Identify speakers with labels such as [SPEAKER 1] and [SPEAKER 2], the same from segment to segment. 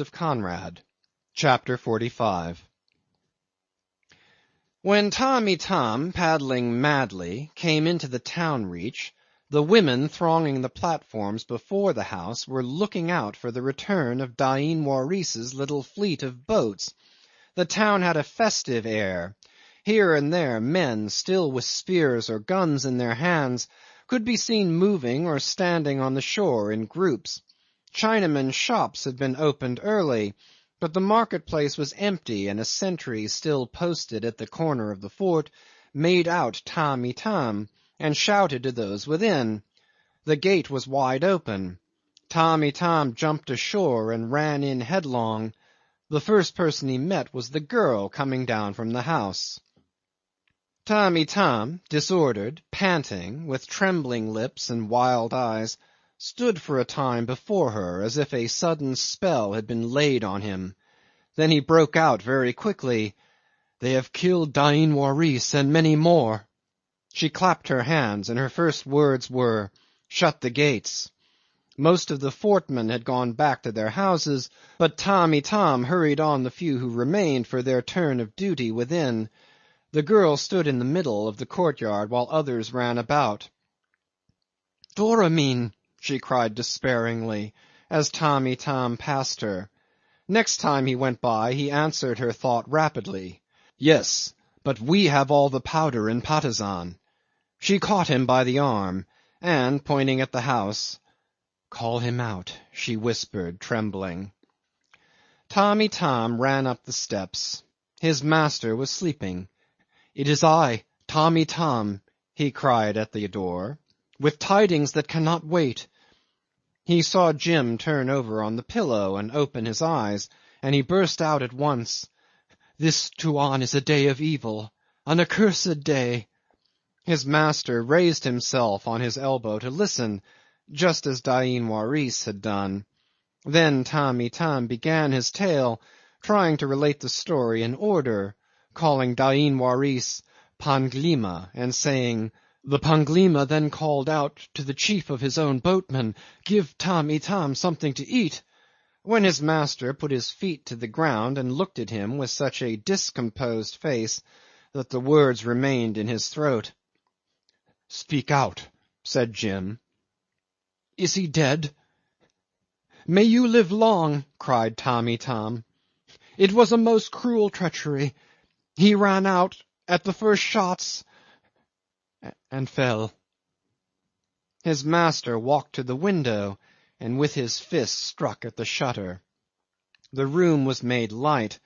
[SPEAKER 1] of Conrad. Chapter 45. When Tamb' Itam, paddling madly, came into the town reach, the women thronging the platforms before the house were looking out for the return of Dain Waris's little fleet of boats. The town had a festive air. Here and there men, still with spears or guns in their hands, could be seen moving or standing on the shore in groups. Chinamen's shops had been opened early, but the market-place was empty, and a sentry still posted at the corner of the fort made out Tamb' Itam and shouted to those within. The gate was wide open. Tamb' Itam jumped ashore and ran in headlong. The first person he met was the girl coming down from the house. Tamb' Itam, disordered, panting, with trembling lips and wild eyes, stood for a time before her as if a sudden spell had been laid on him. Then he broke out very quickly, "They have killed Dain Waris and many more." She clapped her hands, and her first words were, "Shut the gates." Most of the fortmen had gone back to their houses, but Tamb' Itam hurried on the few who remained for their turn of duty within. The girl stood in the middle of the courtyard while others ran about. "Doramin!" she cried despairingly, as Tamb' Itam passed her. Next time he went by he answered her thought rapidly. "Yes, but we have all the powder in Patusan." She caught him by the arm, and, pointing at the house, "Call him out," she whispered, trembling. Tamb' Itam ran up the steps. His master was sleeping. "It is I, Tamb' Itam," he cried at the door, "with tidings that cannot wait." He saw Jim turn over on the pillow and open his eyes, and he burst out at once, "This, Tuan, is a day of evil, an accursed day." His master raised himself on his elbow to listen, just as Dain Waris had done. Then Tamb' Itam began his tale, trying to relate the story in order, calling Dain Waris Panglima, and saying, "The Panglima then called out to the chief of his own boatmen, 'Give Tamb' Itam something to eat,' when his master put his feet to the ground and looked at him with such a discomposed face that the words remained in his throat. "Speak out," said Jim. "Is he dead?" "May you live long," cried Tamb' Itam. "It was a most cruel treachery. He ran out at the first shots and fell." His master walked to the window and with his fist struck at the shutter. The room was made light,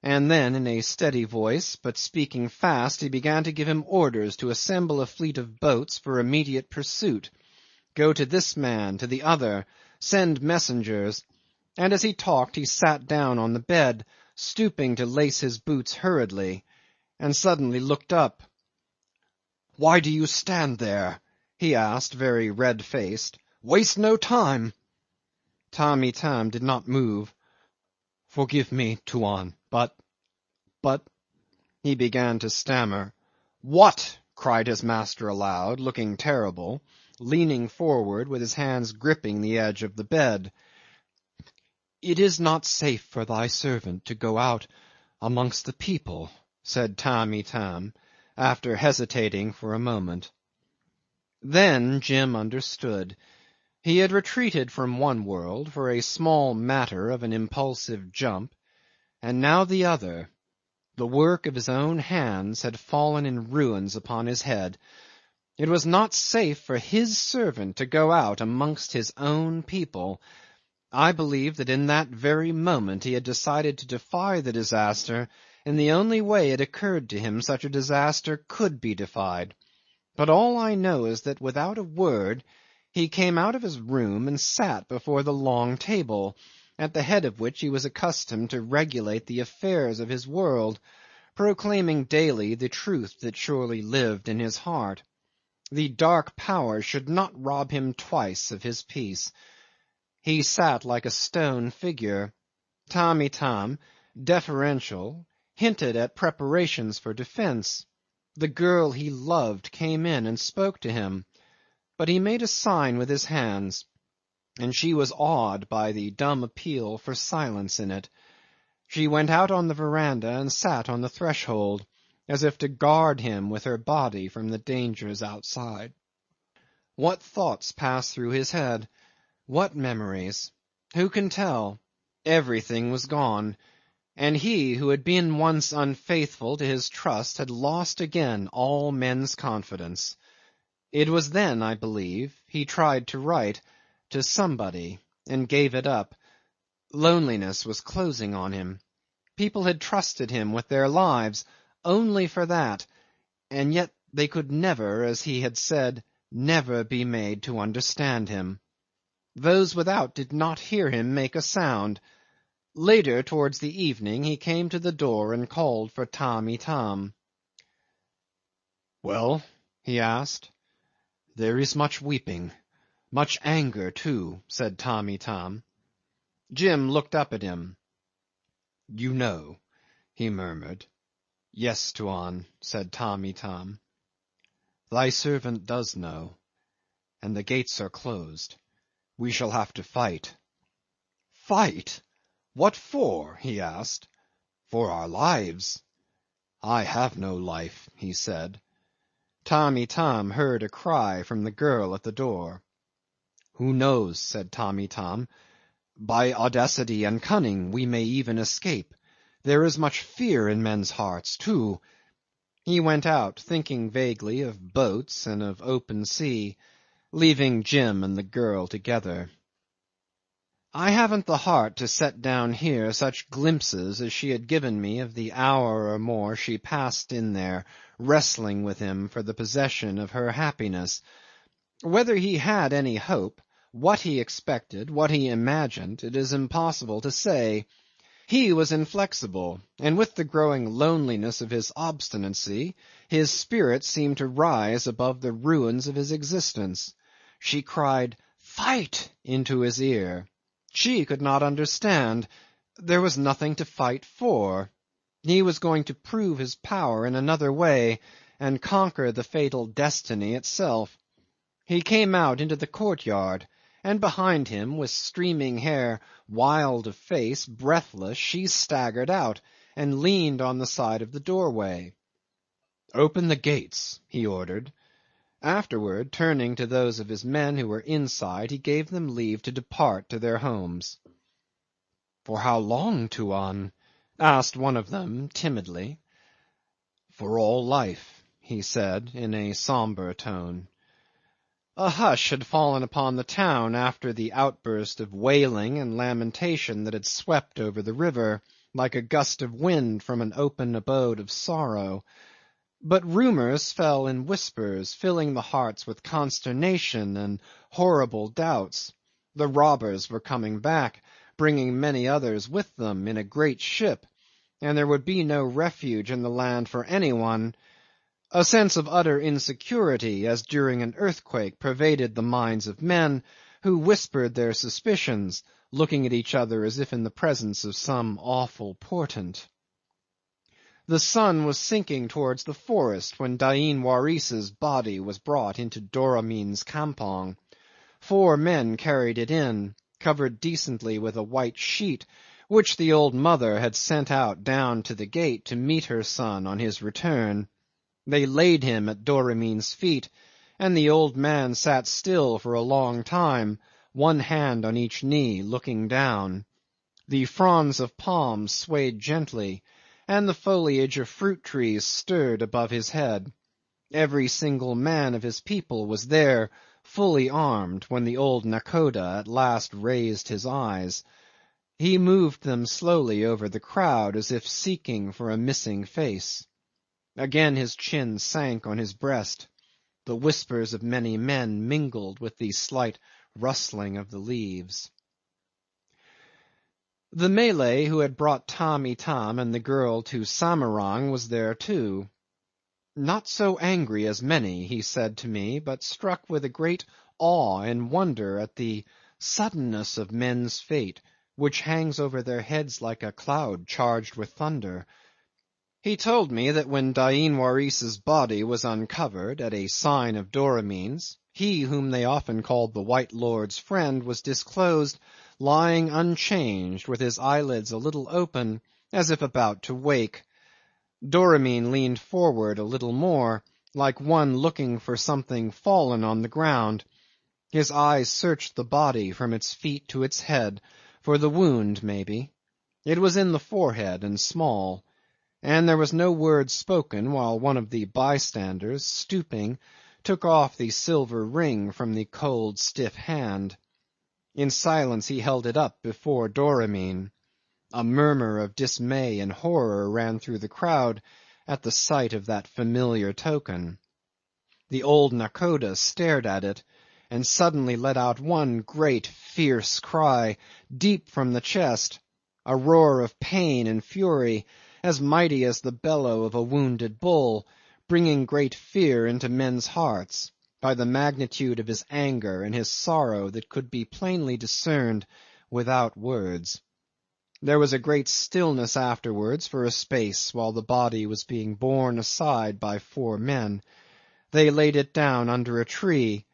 [SPEAKER 1] and then in a steady voice, but speaking fast, he began to give him orders to assemble a fleet of boats for immediate pursuit, go to this man, to the other, send messengers, and as he talked he sat down on the bed, stooping to lace his boots hurriedly, and suddenly looked up. "Why do you stand there?" he asked, very red-faced. "Waste no time." Tamb' Itam did not move. "Forgive me, Tuan, but he began to stammer. "What?" cried his master aloud, looking terrible, leaning forward with his hands gripping the edge of the bed. "It is not safe for thy servant to go out amongst the people," said Tamb' Itam, after hesitating for a moment. Then Jim understood. He had retreated from one world for a small matter of an impulsive jump, and now the other, the work of his own hands, had fallen in ruins upon his head. It was not safe for his servant to go out amongst his own people. I believe that in that very moment he had decided to defy the disaster in the only way it occurred to him such a disaster could be defied. But all I know is that without a word he came out of his room and sat before the long table, at the head of which he was accustomed to regulate the affairs of his world, proclaiming daily the truth that surely lived in his heart. The dark power should not rob him twice of his peace. He sat like a stone figure. Tamb' Itam, deferential, hinted at preparations for defence. The girl he loved came in and spoke to him, but he made a sign with his hands. and she was awed by the dumb appeal for silence in it. She went out on the veranda and sat on the threshold, as if to guard him with her body from the dangers outside. What thoughts passed through his head? What memories? Who can tell? Everything was gone, and he who had been once unfaithful to his trust had lost again all men's confidence. It was then, I believe, he tried to write to somebody and gave it up. Loneliness was closing on him. People had trusted him with their lives only for that, and yet they could never, as he had said, never be made to understand him. Those without did not hear him make a sound. Later, towards the evening, he came to the door and called for Tamb' Itam. "Well?" he asked. "There is much weeping, much anger too," said Tamb' Itam. Jim looked up at him. "You know," he murmured. "Yes, Tuan," said Tamb' Itam. "Thy servant does know, and the gates are closed. We shall have to fight." "Fight? What for?" he asked. "For our lives." "I have no life," he said. Tamb' Itam heard a cry from the girl at the door. "Who knows?" said Tamb' Itam. "By audacity and cunning we may even escape. There is much fear in men's hearts, too." He went out, thinking vaguely of boats and of open sea, leaving Jim and the girl together. I haven't the heart to set down here such glimpses as she had given me of the hour or more she passed in there, wrestling with him for the possession of her happiness. Whether he had any hope, what he expected, what he imagined, it is impossible to say. He was inflexible, and with the growing loneliness of his obstinacy, his spirit seemed to rise above the ruins of his existence. She cried, "Fight!" into his ear. She could not understand. There was nothing to fight for. He was going to prove his power in another way, and conquer the fatal destiny itself. He came out into the courtyard, and behind him, with streaming hair, wild of face, breathless, she staggered out, and leaned on the side of the doorway. "Open the gates," he ordered. Afterward, turning to those of his men who were inside, he gave them leave to depart to their homes. "For how long, Tuan?" asked one of them timidly. "For all life," he said in a sombre tone. A hush had fallen upon the town after the outburst of wailing and lamentation that had swept over the river, like a gust of wind from an open abode of sorrow. But rumours fell in whispers, filling the hearts with consternation and horrible doubts. The robbers were coming back, bringing many others with them in a great ship, and there would be no refuge in the land for any one. A sense of utter insecurity, as during an earthquake, pervaded the minds of men, who whispered their suspicions, looking at each other as if in the presence of some awful portent. The sun was sinking towards the forest when Dain Waris's body was brought into Doramin's campong. 4 men carried it in, covered decently with a white sheet, which the old mother had sent out down to the gate to meet her son on his return. They laid him at Doramin's feet, and the old man sat still for a long time, one hand on each knee, looking down. The fronds of palms swayed gently, and the foliage of fruit trees stirred above his head. Every single man of his people was there, fully armed, when the old nakhoda at last raised his eyes. He moved them slowly over the crowd as if seeking for a missing face. Again his chin sank on his breast. The whispers of many men mingled with the slight rustling of the leaves. The Malay who had brought Tamb' Itam and the girl to Samarang was there too. Not so angry as many, he said to me, but struck with a great awe and wonder at the suddenness of men's fate, which hangs over their heads like a cloud charged with thunder. He told me that when Dain Waris's body was uncovered at a sign of Doramine's, he whom they often called the White Lord's friend was disclosed lying unchanged with his eyelids a little open as if about to wake. Doramine leaned forward a little more, like one looking for something fallen on the ground. His eyes searched the body from its feet to its head, for the wound maybe. It was in the forehead and small, and there was no word spoken while one of the bystanders, stooping, took off the silver ring from the cold stiff hand. In silence he held it up before Doramine. A murmur of dismay and horror ran through the crowd at the sight of that familiar token. The old nakhoda stared at it, and suddenly let out one great fierce cry, deep from the chest, a roar of pain and fury, as mighty as the bellow of a wounded bull, bringing great fear into men's hearts, by the magnitude of his anger and his sorrow that could be plainly discerned without words. There was a great stillness afterwards for a space while the body was being borne aside by 4 men. They laid it down under a tree,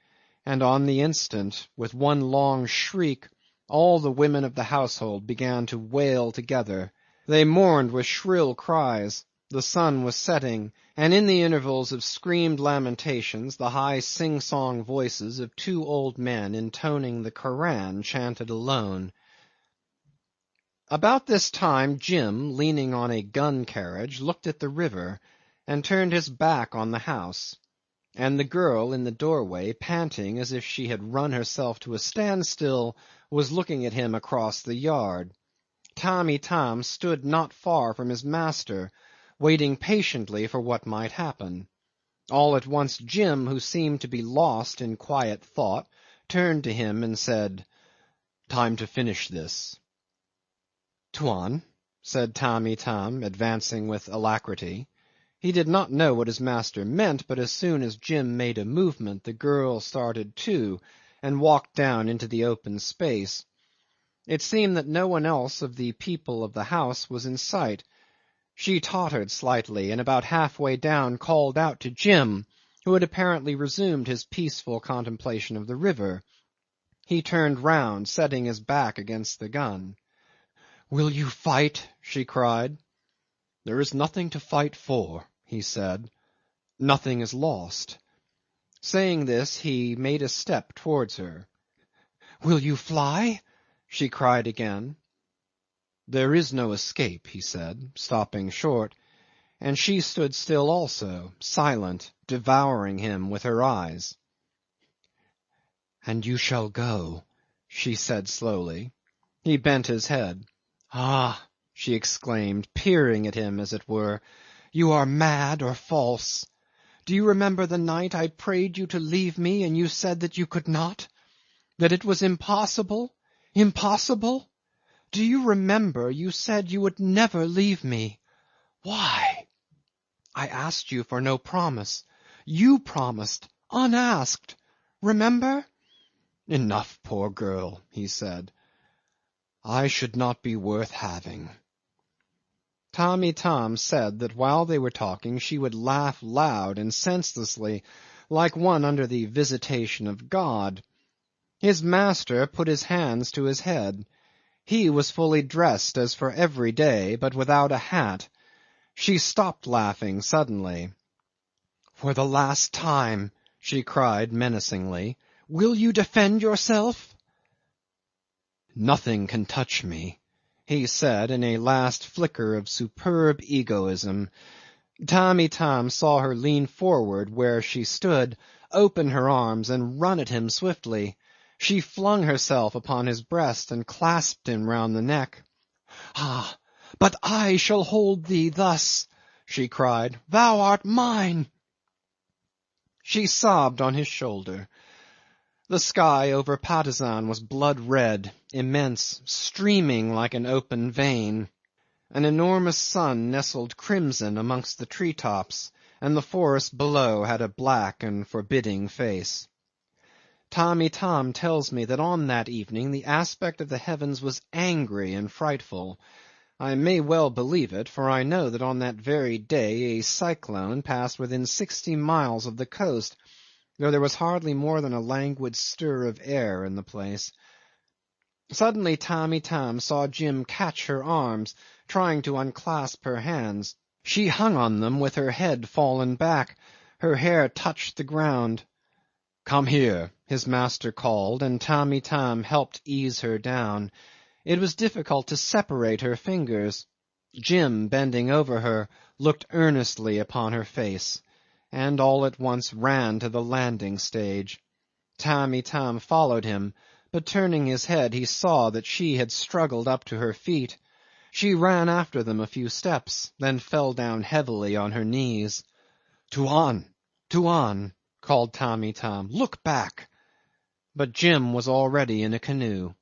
[SPEAKER 1] and on the instant, with one long shriek, all the women of the household began to wail together. They mourned with shrill cries. The sun was setting, and in the intervals of screamed lamentations the high sing-song voices of 2 old men intoning the Koran chanted alone. About this time Jim, leaning on a gun carriage, looked at the river, and turned his back on the house, and the girl in the doorway, panting as if she had run herself to a standstill, was looking at him across the yard. Tamb' Itam stood not far from his master, waiting patiently for what might happen. All at once Jim, who seemed to be lost in quiet thought, turned to him and said, "Time to finish this." "Tuan," said Tamb' Itam, advancing with alacrity. He did not know what his master meant, but as soon as Jim made a movement the girl started too, and walked down into the open space. It seemed that no one else of the people of the house was in sight. She tottered slightly, and about half-way down called out to Jim, who had apparently resumed his peaceful contemplation of the river. He turned round, setting his back against the gun. "Will you fight?" she cried. "There is nothing to fight for," he said. "Nothing is lost." Saying this, he made a step towards her. "Will you fly?" she cried again. "There is no escape," he said, stopping short, and she stood still also, silent, devouring him with her eyes. "And you shall go," she said slowly. He bent his head. "Ah!" she exclaimed, peering at him as it were, "you are mad or false. Do you remember the night I prayed you to leave me and you said that you could not? That it was impossible? Impossible? Do you remember you said you would never leave me? Why? I asked you for no promise. You promised, unasked. Remember?" "Enough, poor girl," he said. "I should not be worth having." Tamb' Itam said that while they were talking she would laugh loud and senselessly, like one under the visitation of God. His master put his hands to his head. He was fully dressed as for every day, but without a hat. She stopped laughing suddenly. "For the last time," she cried menacingly, "will you defend yourself?" "Nothing can touch me," he said in a last flicker of superb egoism. Tamb' Itam saw her lean forward where she stood, open her arms, and run at him swiftly. She flung herself upon his breast and clasped him round the neck. "Ah, but I shall hold thee thus," she cried. "Thou art mine." She sobbed on his shoulder. The sky over Patusan was blood red, immense, streaming like an open vein. An enormous sun nestled crimson amongst the tree tops, and the forest below had a black and forbidding face. Tamb' Itam tells me that on that evening the aspect of the heavens was angry and frightful. I may well believe it, for I know that on that very day a cyclone passed within 60 miles of the coast, though there was hardly more than a languid stir of air in the place. Suddenly Tamb' Itam saw Jim catch her arms, trying to unclasp her hands. She hung on them with her head fallen back. Her hair touched the ground. "Come here," his master called, and Tamb' Itam helped ease her down. It was difficult to separate her fingers. Jim, bending over her, looked earnestly upon her face, and all at once ran to the landing stage. Tamb' Itam followed him, but turning his head he saw that she had struggled up to her feet. She ran after them a few steps, then fell down heavily on her knees. "Tuan! Tuan!" called Tamb' Itam. "Look back!" But Jim was already in a canoe.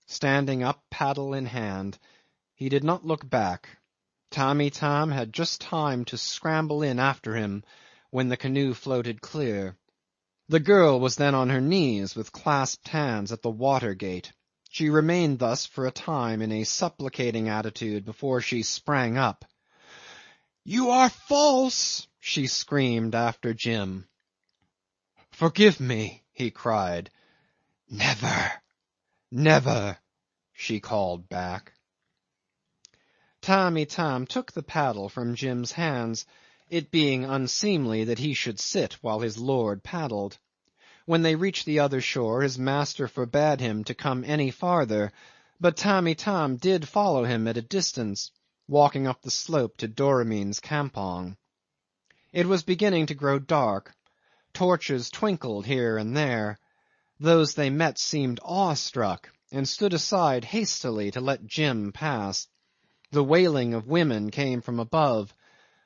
[SPEAKER 1] Standing up paddle in hand, he did not look back. Tamb' Itam had just time to scramble in after him when the canoe floated clear. The girl was then on her knees with clasped hands at the water gate. She remained thus for a time in a supplicating attitude before she sprang up. "You are false!" she screamed after Jim. "Forgive me," he cried. "Never, never," she called back. Tamb' Itam took the paddle from Jim's hands, it being unseemly that he should sit while his lord paddled. When they reached the other shore his master forbade him to come any farther, but Tamb' Itam did follow him at a distance, walking up the slope to Doramin's campong. It was beginning to grow dark. Torches twinkled here and there. Those they met seemed awestruck, and stood aside hastily to let Jim pass. The wailing of women came from above.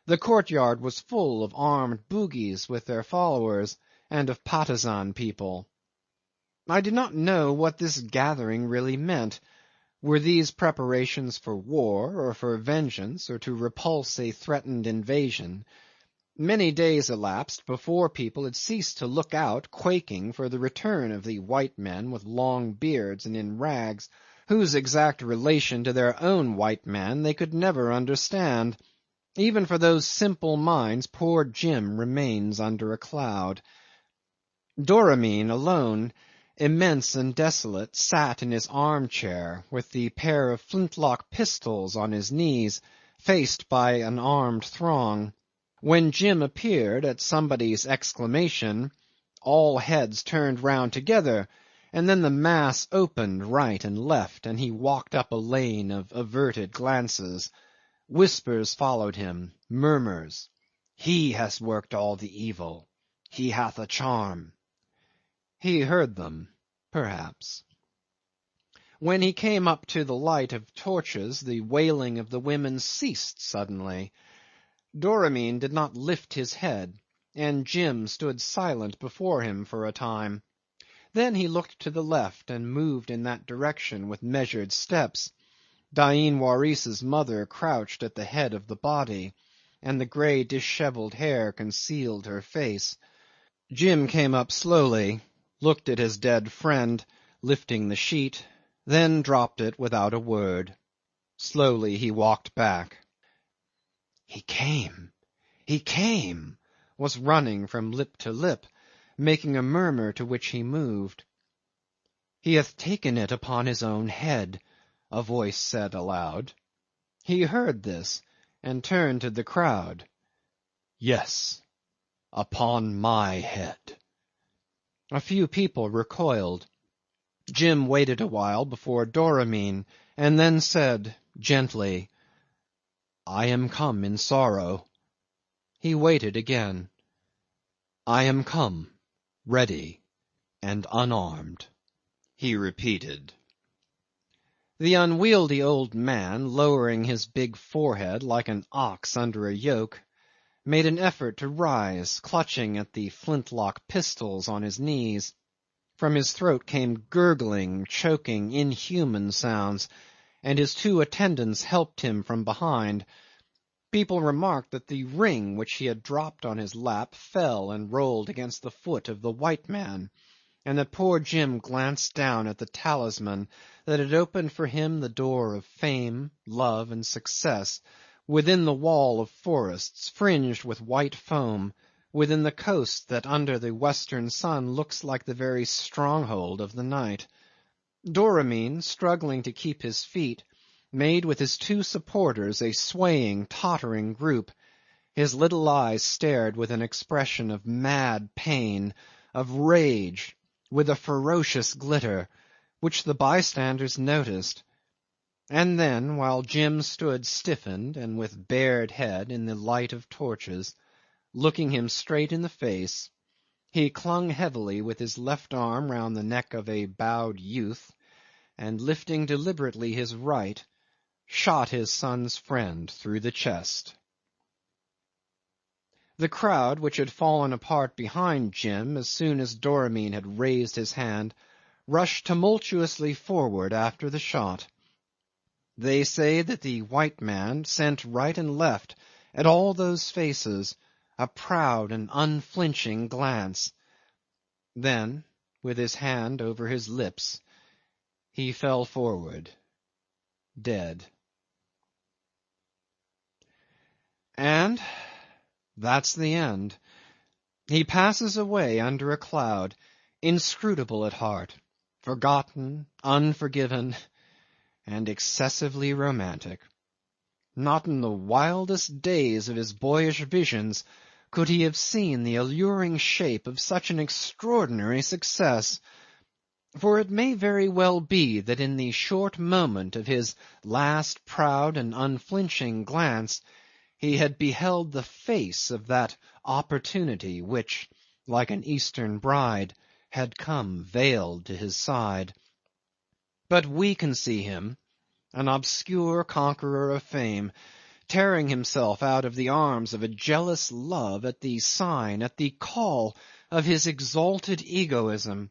[SPEAKER 1] The courtyard was full of armed Bugis with their followers, and of Patusan people. I did not know what this gathering really meant. Were these preparations for war, or for vengeance, or to repulse a threatened invasion? Many days elapsed before people had ceased to look out quaking for the return of the white men with long beards and in rags, whose exact relation to their own white man they could never understand. Even for those simple minds poor Jim remains under a cloud. Doramin alone, immense and desolate, sat in his arm-chair with the pair of flintlock pistols on his knees, faced by an armed throng. When Jim appeared, at somebody's exclamation, all heads turned round together, and then the mass opened right and left, and he walked up a lane of averted glances. Whispers followed him, murmurs. "He has worked all the evil. He hath a charm." He heard them, perhaps. When he came up to the light of torches the wailing of the women ceased suddenly. Doramin did not lift his head, and Jim stood silent before him for a time. Then he looked to the left and moved in that direction with measured steps. Dain Waris's mother crouched at the head of the body, and the grey dishevelled hair concealed her face. Jim came up slowly, looked at his dead friend, lifting the sheet, then dropped it without a word. Slowly he walked back. "He came! He came!" was running from lip to lip, making a murmur to which he moved. "He hath taken it upon his own head," a voice said aloud. He heard this, and turned to the crowd. "Yes, upon my head." A few people recoiled. Jim waited a while before Doramin, and then said gently, "I am come in sorrow." He waited again. "I am come, ready and unarmed," he repeated. The unwieldy old man, lowering his big forehead like an ox under a yoke, made an effort to rise, clutching at the flintlock pistols on his knees. From his throat came gurgling, choking, inhuman sounds, and his two attendants helped him from behind. People remarked that the ring which he had dropped on his lap fell and rolled against the foot of the white man. and that poor Jim glanced down at the talisman that had opened for him the door of fame, love, and success, within the wall of forests fringed with white foam, within the coast that under the western sun looks like the very stronghold of the night. Doramin, struggling to keep his feet, made with his two supporters a swaying, tottering group. His little eyes stared with an expression of mad pain, of rage, with a ferocious glitter, which the bystanders noticed. And then, while Jim stood stiffened and with bared head in the light of torches, looking him straight in the face, he clung heavily with his left arm round the neck of a bowed youth, and lifting deliberately his right, shot his son's friend through the chest. The crowd, which had fallen apart behind Jim as soon as Doramin had raised his hand, rushed tumultuously forward after the shot. They say that the white man sent right and left at all those faces a proud and unflinching glance. Then, with his hand over his lips, he fell forward, dead. And that's the end. He passes away under a cloud, inscrutable at heart, forgotten, unforgiven, and excessively romantic. Not in the wildest days of his boyish visions could he have seen the alluring shape of such an extraordinary success. For it may very well be that in the short moment of his last proud and unflinching glance he had beheld the face of that opportunity which, like an Eastern bride, had come veiled to his side. But we can see him, an obscure conqueror of fame, tearing himself out of the arms of a jealous love at the sign, at the call of his exalted egoism.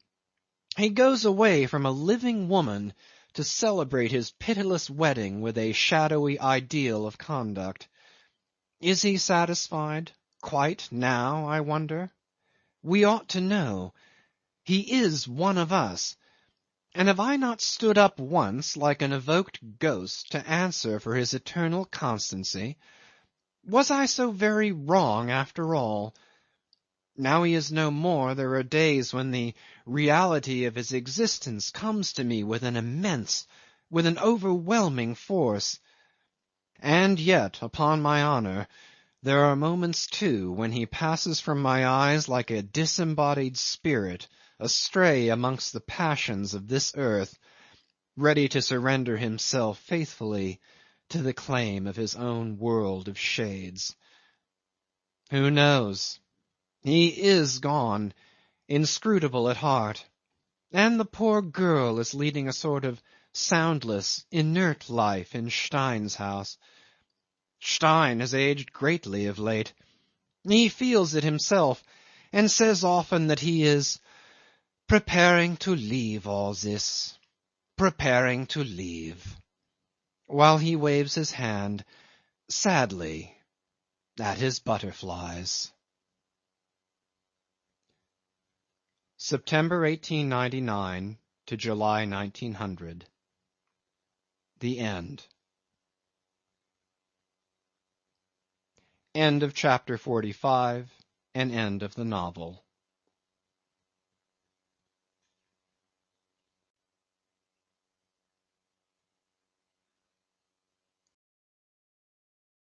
[SPEAKER 1] He goes away from a living woman to celebrate his pitiless wedding with a shadowy ideal of conduct. Is he satisfied quite now, I wonder? We ought to know. He is one of us. And have I not stood up once like an evoked ghost to answer for his eternal constancy? Was I so very wrong after all? Now he is no more, there are days when the reality of his existence comes to me with an immense, with an overwhelming force. And yet, upon my honour, there are moments too when he passes from my eyes like a disembodied spirit astray amongst the passions of this earth, ready to surrender himself faithfully to the claim of his own world of shades. Who knows? He is gone, inscrutable at heart, and the poor girl is leading a sort of soundless, inert life in Stein's house. Stein has aged greatly of late. He feels it himself, and says often that he is preparing to leave all this, preparing to leave, while he waves his hand sadly at his butterflies. September 1899 to July 1900. The end. End of chapter 45 and end of the novel.